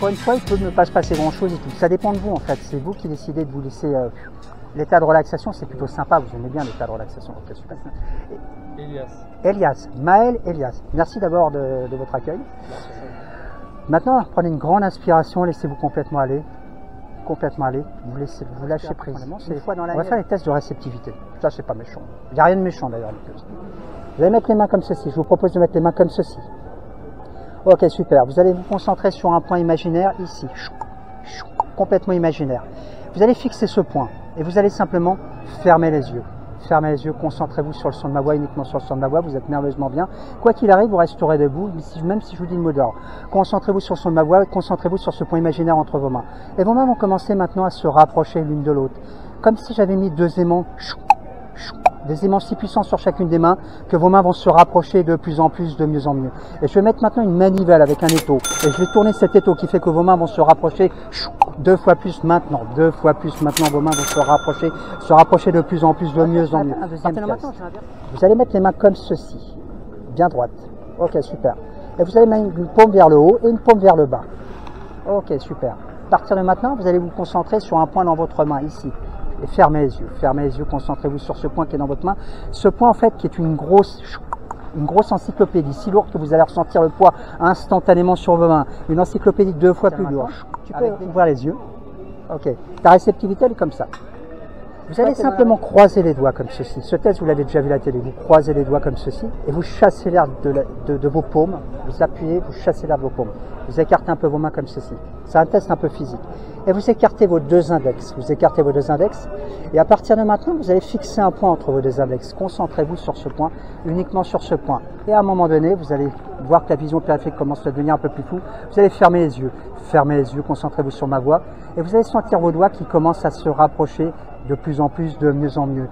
encore une fois, il peut ne pas se passer grand chose et tout. Ça dépend de vous en fait. C'est vous qui décidez de vous laisser. L'état de relaxation, c'est plutôt sympa. Vous aimez bien l'état de relaxation. Ok, super. Elias. Maël Elias. Merci d'abord de votre accueil. Maintenant, prenez une grande inspiration. Laissez-vous complètement aller. Complètement aller. Vous lâchez prise. On va faire les tests de réceptivité. Ça, c'est pas méchant. Il n'y a rien de méchant d'ailleurs. Vous allez mettre les mains comme ceci. Je vous propose de mettre les mains comme ceci. Ok, super. Vous allez vous concentrer sur un point imaginaire ici. Complètement imaginaire. Vous allez fixer ce point et vous allez simplement fermer les yeux. Fermez les yeux, concentrez-vous sur le son de ma voix, uniquement sur le son de ma voix. Vous êtes merveilleusement bien. Quoi qu'il arrive, vous resterez debout, même si je vous dis le mot d'ordre. Concentrez-vous sur le son de ma voix, concentrez-vous sur ce point imaginaire entre vos mains. Et vos mains vont commencer maintenant à se rapprocher l'une de l'autre. Comme si j'avais mis deux aimants. Des aimants si puissants sur chacune des mains que vos mains vont se rapprocher de plus en plus, de mieux en mieux. Et je vais mettre maintenant une manivelle avec un étau. Et je vais tourner cet étau qui fait que vos mains vont se rapprocher deux fois plus maintenant. Deux fois plus maintenant, vos mains vont se rapprocher de plus en plus, de mieux en mieux. Vous allez mettre les mains comme ceci, bien droite. Ok, super. Et vous allez mettre une paume vers le haut et une paume vers le bas. Ok, super. À partir de maintenant, vous allez vous concentrer sur un point dans votre main, ici. Et fermez les yeux, concentrez-vous sur ce point qui est dans votre main. Ce point en fait qui est une grosse encyclopédie, si lourde que vous allez ressentir le poids instantanément sur vos mains. Une encyclopédie 2 fois plus lourde. Tu peux ouvrir les yeux. Ok. Ta réceptivité elle est comme ça. Vous allez simplement croiser les doigts comme ceci. Ce test, vous l'avez déjà vu à la télé. Vous croisez les doigts comme ceci et vous chassez l'air de vos paumes. Vous appuyez, vous chassez l'air de vos paumes. Vous écartez un peu vos mains comme ceci. C'est un test un peu physique. Et vous écartez vos deux index. Vous écartez vos deux index. Et à partir de maintenant, vous allez fixer un point entre vos deux index. Concentrez-vous sur ce point, uniquement sur ce point. Et à un moment donné, vous allez voir que la vision périphérique commence à devenir un peu plus floue. Vous allez fermer les yeux. Fermez les yeux, concentrez-vous sur ma voix. Et vous allez sentir vos doigts qui commencent à se rapprocher de plus en plus, de mieux en mieux.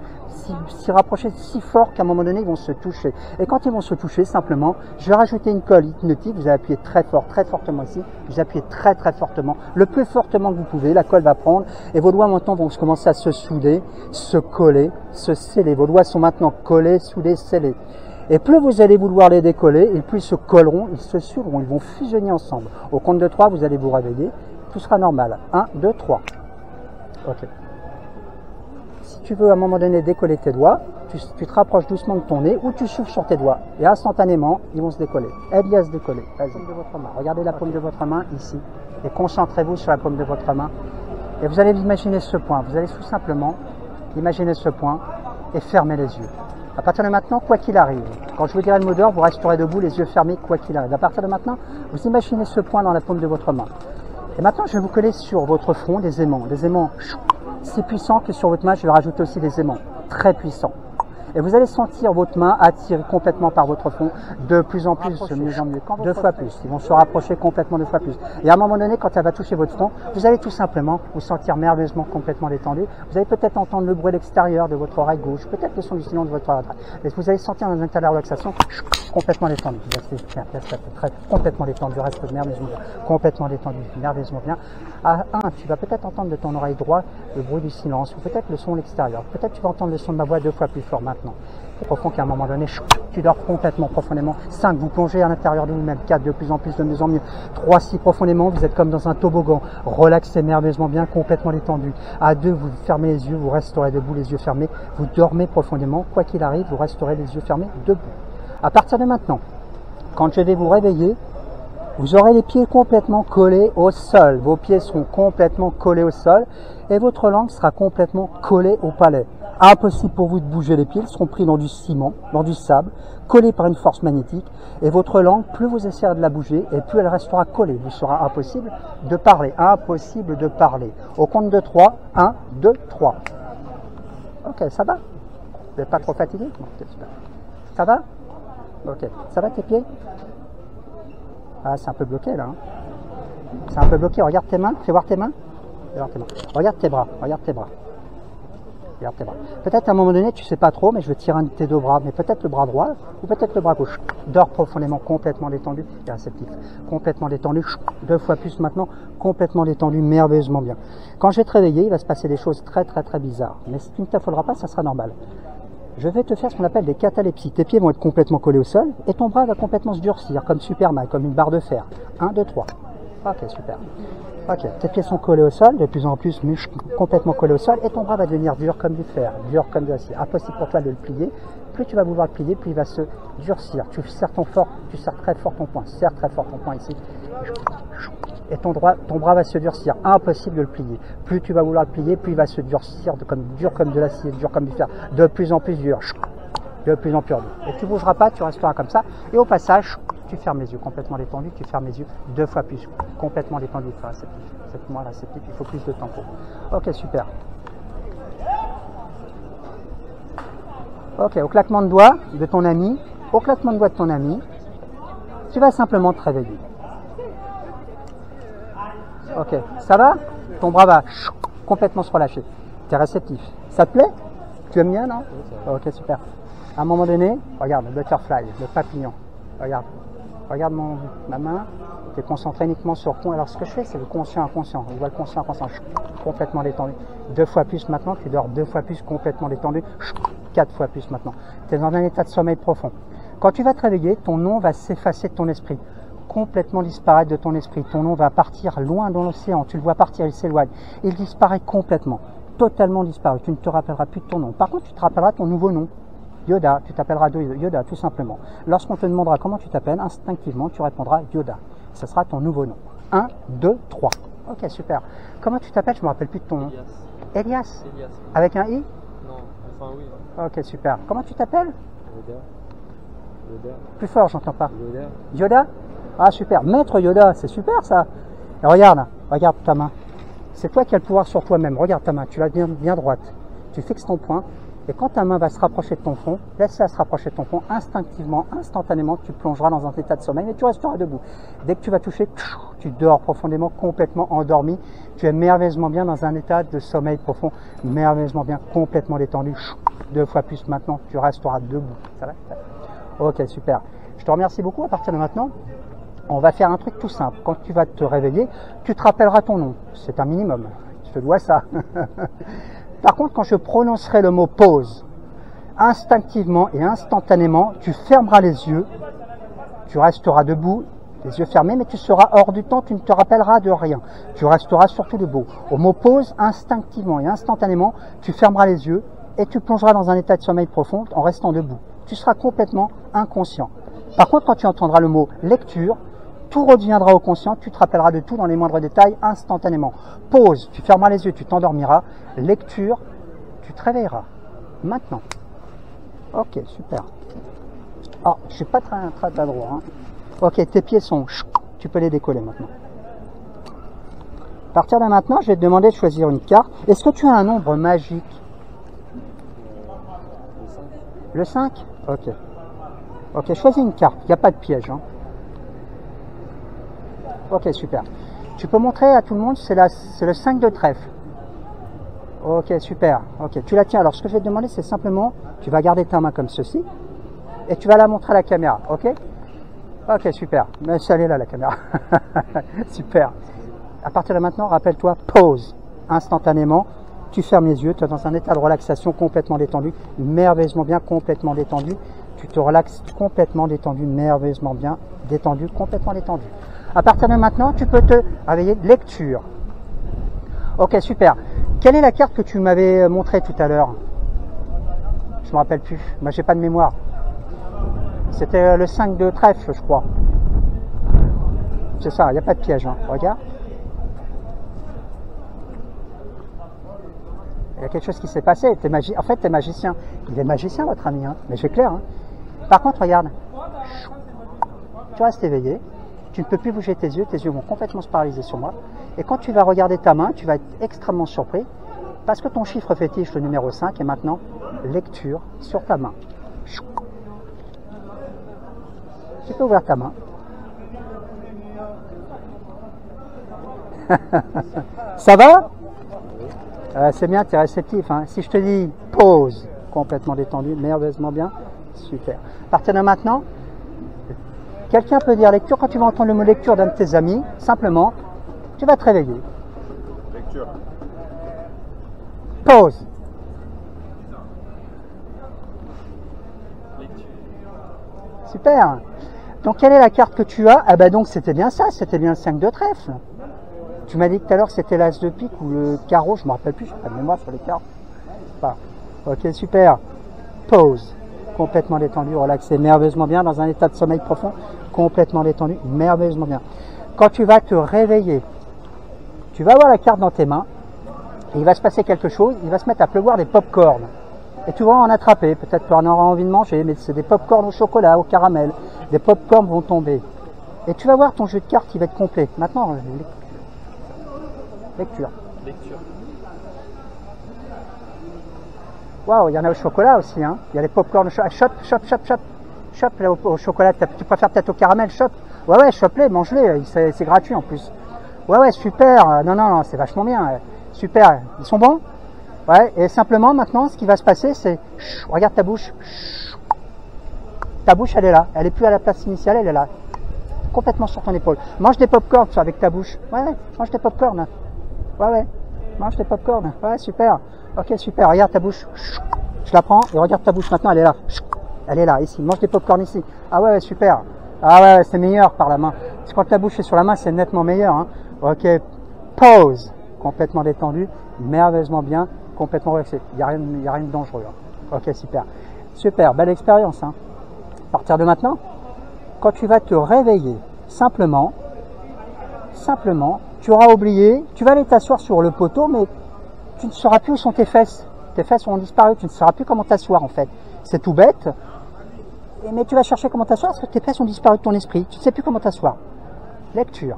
S'y rapprocher si fort qu'à un moment donné, ils vont se toucher. Et quand ils vont se toucher, simplement, je vais rajouter une colle hypnotique. Vous allez appuyer très fort, très fortement ici. Vous appuyez très très fortement, le plus fortement que vous pouvez. La colle va prendre et vos doigts maintenant vont commencer à se souder, se coller, se sceller. Vos doigts sont maintenant collés, soudés, scellés. Et plus vous allez vouloir les décoller, et plus ils se colleront, ils se souderont, ils vont fusionner ensemble. Au compte de 3, vous allez vous réveiller. Tout sera normal. 1, 2, 3. Ok. Si tu veux à un moment donné décoller tes doigts, tu te rapproches doucement de ton nez ou tu souffles sur tes doigts et instantanément ils vont se décoller. Aide-les à se décoller. De votre main. Regardez la paume de votre main ici et concentrez-vous sur la paume de votre main et vous allez imaginer ce point. Vous allez tout simplement imaginer ce point et fermer les yeux. À partir de maintenant, quoi qu'il arrive, quand je vous dirai le mot d'ordre, vous resterez debout, les yeux fermés, quoi qu'il arrive. À partir de maintenant, vous imaginez ce point dans la paume de votre main. Et maintenant, je vais vous coller sur votre front des aimants si puissants que sur votre main, je vais rajouter aussi des aimants très puissants. Et vous allez sentir votre main attirée complètement par votre front, de plus en plus, de mieux en mieux, deux fois plus. Ils vont se rapprocher complètement deux fois plus. Et à un moment donné, quand elle va toucher votre front, vous allez tout simplement vous sentir merveilleusement complètement détendu. Vous allez peut-être entendre le bruit de l'extérieur de votre oreille gauche, peut-être le son du silence de votre oreille droite. Et vous allez sentir dans un état de relaxation complètement détendu. Complètement détendu, reste merveilleusement bien. Complètement détendu, merveilleusement bien. À 1, tu vas peut-être entendre de ton oreille droite le bruit du silence, ou peut-être le son de l'extérieur. Peut-être tu vas entendre le son de ma voix 2 fois plus fort maintenant. Profond qu'à un moment donné, tu dors complètement profondément. 5, vous plongez à l'intérieur de vous-même. 4, de plus en plus, de mieux en mieux. 3, si profondément, vous êtes comme dans un toboggan. Relaxé, merveilleusement bien, complètement détendu. À 2, vous fermez les yeux, vous resterez debout, les yeux fermés. Vous dormez profondément. Quoi qu'il arrive, vous resterez les yeux fermés, debout. À partir de maintenant, quand je vais vous réveiller, vous aurez les pieds complètement collés au sol. Vos pieds seront complètement collés au sol et votre langue sera complètement collée au palais. Impossible pour vous de bouger les pieds, ils seront pris dans du ciment, dans du sable, collés par une force magnétique. Et votre langue, plus vous essayerez de la bouger, et plus elle restera collée. Il sera impossible de parler. Impossible de parler. Au compte de 3, 1, 2, 3. Ok, ça va? Vous n'êtes pas trop fatigué? Okay, super. Ça va? Ok. Ça va tes pieds? Ah, c'est un peu bloqué là. Hein. C'est un peu bloqué. Regarde tes mains. Fais voir tes mains. Regarde tes bras. Regarde tes bras. Regarde tes bras. Peut-être à un moment donné, tu sais pas trop, mais je vais tirer un de tes deux bras. Mais peut-être le bras droit ou peut-être le bras gauche. Dors profondément, complètement détendu et réceptif. Complètement détendu. 2 fois plus maintenant. Complètement détendu, merveilleusement bien. Quand je vais te réveiller, il va se passer des choses très très très bizarres. Mais si tu ne t'affoleras pas, ça sera normal. Je vais te faire ce qu'on appelle des catalepsies. Tes pieds vont être complètement collés au sol et ton bras va complètement se durcir comme Superman, comme une barre de fer. 1, 2, 3. Ok, super. Ok, tes pieds sont collés au sol, de plus en plus complètement collés au sol, et ton bras va devenir dur comme du fer, dur comme de l'acier. Impossible pour toi de le plier. Plus tu vas vouloir le plier, plus il va se durcir. Tu serres très fort ton poing, serre très fort ton poing ici. Et ton bras va se durcir. Impossible de le plier. Plus tu vas vouloir le plier, plus il va se durcir, dur comme de l'acier, dur comme du fer. De plus en plus dur. De plus en plus dur. Et tu ne bougeras pas, tu resteras comme ça. Et au passage, tu fermes les yeux complètement détendus, tu fermes les yeux 2 fois plus, complètement détendu. C'est moi réceptif, il faut plus de temps pour. Ok, super. Ok, au claquement de doigts de ton ami, tu vas simplement te réveiller. Ok, ça va? Ton bras va complètement se relâcher. Tu es réceptif. Ça te plaît? Tu aimes bien, non? Ok, super. À un moment donné, regarde le butterfly, le papillon. Regarde ma main. Tu es concentré uniquement sur le con. Alors ce que je fais, c'est le conscient inconscient. On voit le conscient inconscient complètement détendu. 2 fois plus maintenant, tu dors 2 fois plus complètement détendu. 4 fois plus maintenant. Tu es dans un état de sommeil profond. Quand tu vas te réveiller, ton nom va s'effacer de ton esprit. Complètement disparaître de ton esprit. Ton nom va partir loin dans l'océan. Tu le vois partir, il s'éloigne. Il disparaît complètement. Totalement disparu. Tu ne te rappelleras plus de ton nom. Par contre, tu te rappelleras ton nouveau nom. Yoda, tu t'appelleras Yoda tout simplement. Lorsqu'on te demandera comment tu t'appelles, instinctivement tu répondras Yoda. Ce sera ton nouveau nom. 1, 2, 3. Ok, super. Comment tu t'appelles? Je ne me rappelle plus de ton nom. Elias. Avec un I? Non, enfin oui. Ok, super. Comment tu t'appelles? Yoda. Plus fort, j'entends pas. Yoda. Yoda? Ah, super. Maître Yoda, c'est super ça. Et regarde ta main. C'est toi qui as le pouvoir sur toi-même. Regarde ta main, tu l'as bien droite. Tu fixes ton poing. Et quand ta main va se rapprocher de ton front, laisse-la se rapprocher de ton front, instinctivement, instantanément, tu plongeras dans un état de sommeil, mais tu resteras debout. Dès que tu vas toucher, tu dors profondément, complètement endormi. Tu es merveilleusement bien dans un état de sommeil profond, merveilleusement bien, complètement détendu. 2 fois plus maintenant, tu resteras debout. Ça va? Ok, super. Je te remercie beaucoup. À partir de maintenant, on va faire un truc tout simple. Quand tu vas te réveiller, tu te rappelleras ton nom. C'est un minimum. Je te dois ça. Par contre, quand je prononcerai le mot pause, instinctivement et instantanément, tu fermeras les yeux, tu resteras debout, les yeux fermés, mais tu seras hors du temps, tu ne te rappelleras de rien. Tu resteras surtout debout. Au mot pause, instinctivement et instantanément, tu fermeras les yeux et tu plongeras dans un état de sommeil profond en restant debout. Tu seras complètement inconscient. Par contre, quand tu entendras le mot lecture, tout redeviendra au conscient, tu te rappelleras de tout dans les moindres détails instantanément. Pause, tu fermeras les yeux, tu t'endormiras. Lecture, tu te réveilleras. Maintenant. Ok, super. Ah, je suis pas très droit. Hein. Ok, tes pieds sont... Tu peux les décoller maintenant. À partir de maintenant, je vais te demander de choisir une carte. Est-ce que tu as un nombre magique? Le 5. Ok. Ok, choisis une carte. Il n'y a pas de piège. Hein. Ok, super. Tu peux montrer à tout le monde, c'est le 5 de trèfle. Ok, super. Ok, tu la tiens. Alors, ce que je vais te demander, c'est simplement, tu vas garder ta main comme ceci, et tu vas la montrer à la caméra, ok? Ok, super. Mais elle est là, la caméra. Super. À partir de maintenant, rappelle-toi, pause. Instantanément, tu fermes les yeux, tu es dans un état de relaxation complètement détendu, merveilleusement bien, complètement détendu. Tu te relaxes complètement détendu, merveilleusement bien, détendu, complètement détendu. À partir de maintenant, tu peux te réveiller. Lecture. Ok, super. Quelle est la carte que tu m'avais montrée tout à l'heure? Je ne me rappelle plus. Moi, j'ai pas de mémoire. C'était le 5 de trèfle, je crois. C'est ça, il n'y a pas de piège. Hein. Regarde. Il y a quelque chose qui s'est passé. En fait, tu es magicien. Il est magicien, votre ami. Hein. Mais c'est clair. Hein. Par contre, regarde. Tu restes éveillé. Tu ne peux plus bouger tes yeux vont complètement se paralyser sur moi. Et quand tu vas regarder ta main, tu vas être extrêmement surpris parce que ton chiffre fétiche, le numéro 5, est maintenant lecture sur ta main. Tu peux ouvrir ta main. Ça va? C'est bien, tu es réceptif. Hein. Si je te dis pause, complètement détendu, merveilleusement bien, super. À partir de maintenant, quelqu'un peut dire lecture. Quand tu vas entendre le mot lecture d'un de tes amis, simplement, tu vas te réveiller. Lecture. Pause. Lecture. Super. Donc quelle est la carte que tu as? Ah bah donc c'était bien ça, c'était bien le 5 de trèfle. Tu m'as dit tout à l'heure que c'était l'as de pique ou le carreau, je me rappelle plus, j'ai pas de mémoire sur les cartes. Enfin, ok, super. Pause. Complètement détendu, relaxé, merveilleusement bien, dans un état de sommeil profond, complètement détendu, merveilleusement bien. Quand tu vas te réveiller, tu vas avoir la carte dans tes mains, et il va se passer quelque chose, il va se mettre à pleuvoir des pop-corn. Et tu vas en attraper, peut-être tu en auras envie de manger, mais c'est des pop-corn au chocolat, au caramel. Des pop-corn vont tomber. Et tu vas voir ton jeu de cartes qui va être complet. Maintenant, lecture. Lecture. Waouh, il y en a au chocolat aussi, hein. Il y a les pop-corn au chocolat. Chop là, au chocolat. Tu préfères peut-être au caramel, chop. Ouais, chope-les, mange-les, c'est gratuit en plus. Ouais, super. Non, c'est vachement bien. Super. Ils sont bons? Ouais, et simplement maintenant, ce qui va se passer, c'est... Regarde ta bouche. Ta bouche, elle est là. Elle est plus à la place initiale, elle est là. Complètement sur ton épaule. Mange des pop-corn avec ta bouche. Ouais, mange des pop-corn. Ouais. Mange des pop-corn. Ouais, super. Ok, super. Regarde ta bouche. Je la prends et regarde ta bouche maintenant, elle est là. Elle est là, ici. Mange des pop-corn ici. Ah ouais, super. Ah ouais, c'est meilleur par la main. Parce que quand la bouche est sur la main, c'est nettement meilleur. Hein. Ok, pause. Complètement détendu. Merveilleusement bien. Complètement relaxé. Il n'y a rien de dangereux. Hein. Ok, super. Super, belle expérience. Hein. À partir de maintenant, quand tu vas te réveiller, simplement, tu auras oublié, tu vas aller t'asseoir sur le poteau, mais tu ne sauras plus où sont tes fesses. Tes fesses ont disparu, tu ne sauras plus comment t'asseoir en fait. C'est tout bête, mais tu vas chercher comment t'asseoir parce que tes fesses ont disparu de ton esprit. Tu ne sais plus comment t'asseoir. Lecture.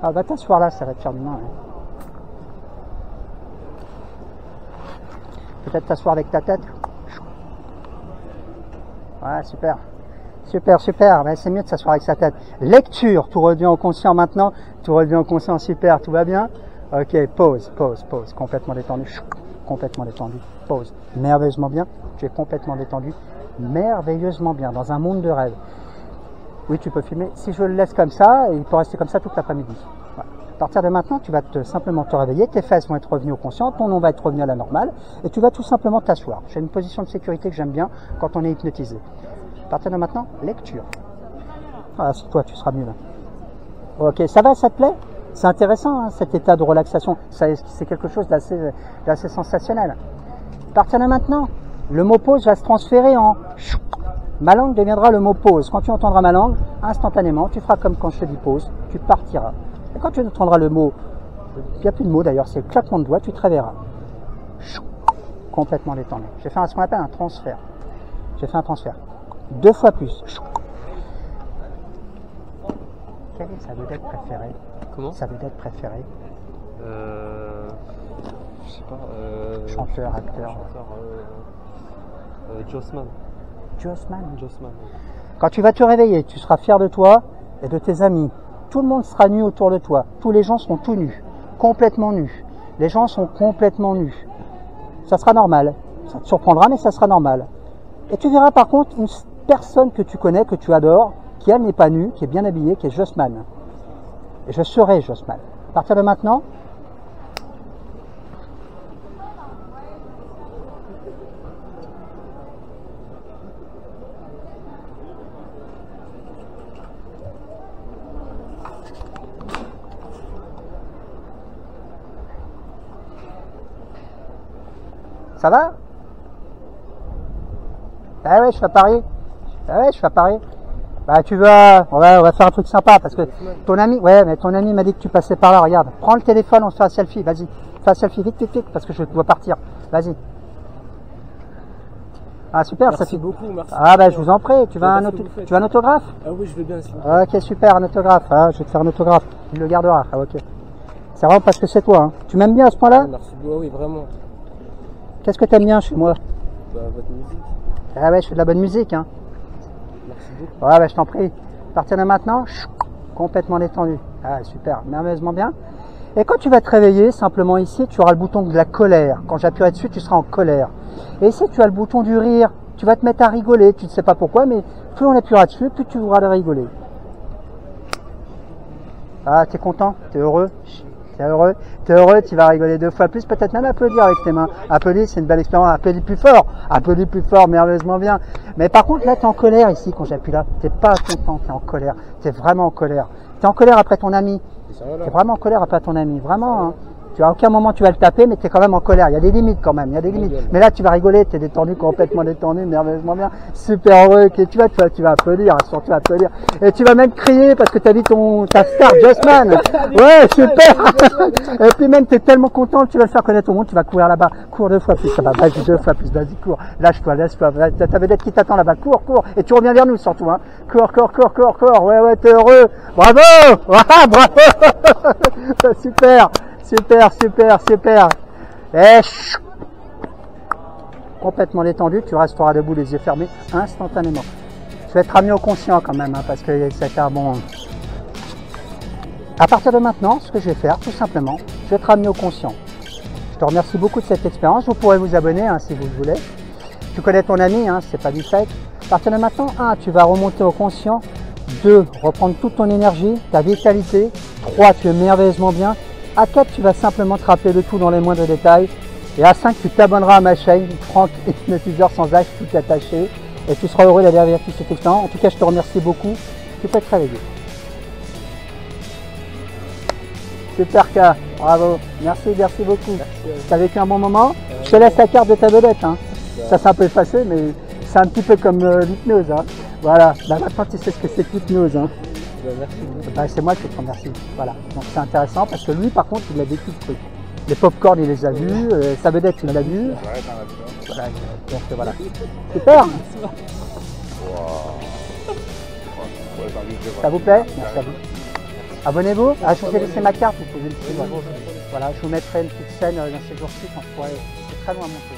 Ah, va t'asseoir là, ça va te faire du bien. Hein. Peut-être t'asseoir avec ta tête. Ouais, super. Super. Ben, c'est mieux de s'asseoir avec sa tête. Lecture. Tout revient au conscient maintenant. Tout revient au conscient. Super. Tout va bien. Ok. Pause. Complètement détendu. Complètement détendu. Pause. Merveilleusement bien. Tu es complètement détendu. Merveilleusement bien. Dans un monde de rêve. Oui, tu peux filmer. Si je le laisse comme ça, il peut rester comme ça toute l'après-midi. Ouais. À partir de maintenant, tu vas simplement te réveiller, tes fesses vont être revenues au conscient, ton nom va être revenu à la normale, et tu vas tout simplement t'asseoir. J'ai une position de sécurité que j'aime bien quand on est hypnotisé. À partir de maintenant, lecture. Ah, c'est toi, tu seras mieux là. Ok, ça va, ça te plaît? C'est intéressant, hein, cet état de relaxation. C'est quelque chose d'assez sensationnel. À partir de maintenant, le mot pause va se transférer en... Ma langue deviendra le mot pause. Quand tu entendras ma langue, instantanément, tu feras comme quand je te dis pause, tu partiras. Et quand tu entendras le mot, il n'y a plus de mot d'ailleurs, c'est le claquement de doigts, tu te réveilleras. Complètement détendu. J'ai fait ce qu'on appelle un transfert. J'ai fait un transfert. 2 fois plus. Quelle est sa vedette préférée? Comment? Sa vedette préférée? Je sais pas. Chanteur, acteur. Jossman. Jossman. Quand tu vas te réveiller, tu seras fier de toi et de tes amis. Tout le monde sera nu autour de toi. Tous les gens seront tout nus, complètement nus. Les gens sont complètement nus. Ça sera normal. Ça te surprendra, mais ça sera normal. Et tu verras par contre une personne que tu connais, que tu adores, qui elle n'est pas nue, qui est bien habillée, qui est Jossman. Et je serai Jossman. À partir de maintenant, ça va? Ah ouais, je suis à Paris. Bah tu vas, on va faire un truc sympa parce que ton ami, mais ton ami m'a dit que tu passais par là. Regarde, prends le téléphone, on se fait un selfie. Vas-y, fais un selfie vite parce que je dois partir. Vas-y. Ah super, merci ça fait beaucoup. Merci. Ah bah je vous en prie. Tu veux un autographe? Ah oui, je veux bien. Ok, super, un autographe. Ah, je vais te faire un autographe. Tu le garderas. Ah ok. C'est vraiment parce que c'est toi. Hein. Tu m'aimes bien à ce point-là? Merci beaucoup. Oui, vraiment. Qu'est-ce que t'aimes bien chez moi? Bah, votre musique. Ah ouais, je fais de la bonne musique. Hein. Merci beaucoup. Ouais, bah je t'en prie. À partir de maintenant, complètement détendu. Ah super, merveilleusement bien. Et quand tu vas te réveiller, simplement ici, tu auras le bouton de la colère. Quand j'appuierai dessus, tu seras en colère. Et ici, tu as le bouton du rire. Tu vas te mettre à rigoler. Tu ne sais pas pourquoi, mais plus on appuiera dessus, plus tu voudras de rigoler. Ah, t'es content? T'es heureux? t'es heureux, tu vas rigoler 2 fois plus, peut-être même applaudir avec tes mains. Applaudis, c'est une belle expérience, applaudis plus fort, merveilleusement bien. Mais par contre, là, t'es en colère ici, quand j'appuie là. T'es pas content, t'es en colère. T'es vraiment en colère. T'es en colère après ton ami. T'es vraiment en colère après ton ami, vraiment, hein. Tu à aucun moment tu vas le taper, mais tu es quand même en colère. Il y a des limites quand même, il y a des limites. Mais là, tu vas rigoler, tu es détendu, complètement détendu, merveilleusement bien, super heureux. Et tu vas applaudir, surtout applaudir. Et tu vas même crier parce que tu as dit ta star, Justman. Ouais, super. Et puis même, tu es tellement content que tu vas le faire connaître au monde, tu vas courir là-bas. Cours 2 fois plus, ça va, vas-y 2 fois plus, vas-y, cours. Lâche-toi, laisse-toi. Ta vedette qui t'attend là-bas, cours. Et tu reviens vers nous surtout, hein. Cours. Ouais, t'es heureux. Bravo. Super. Et complètement détendu, tu resteras debout les yeux fermés instantanément. Tu vas être ramené au conscient quand même, hein, parce que c'est un bon... À partir de maintenant, ce que je vais faire, tout simplement, je vais être ramené au conscient. Je te remercie beaucoup de cette expérience. Vous pourrez vous abonner hein, si vous le voulez. Tu connais ton ami, hein, c'est pas du fake. À partir de maintenant, 1, tu vas remonter au conscient. 2, reprendre toute ton énergie, ta vitalité. 3, tu es merveilleusement bien. À 4, tu vas simplement te rappeler de tout dans les moindres détails. Et à 5, tu t'abonneras à ma chaîne, Franck, hypnotiseur sans âge, tout attaché. Et tu seras heureux d'aller vérifier cette expérience. En tout cas, je te remercie beaucoup. Tu peux te réveiller. Super cas, bravo. Merci beaucoup. Tu as vécu un bon moment. Je te laisse la carte de ta vedette. Hein. Ça s'est un peu effacé, mais c'est un petit peu comme l'hypnose. Hein. Voilà, là, maintenant tu sais ce que c'est que l'hypnose. Hein. Merci. C'est moi qui te remercie. Voilà. Donc c'est intéressant parce que lui, par contre, il a vécu le truc. Les pop-corn, il les a vus. Sa vedette, il l'a vu. Voilà. Donc voilà. Super. Ça vous plaît? Merci à vous. Abonnez-vous. Ah, je vous ai laissé ma carte. Vous pouvez le suivre. Voilà, je vous mettrai une petite scène dans ces jours-ci quand je pourrai. C'est très loin à monter.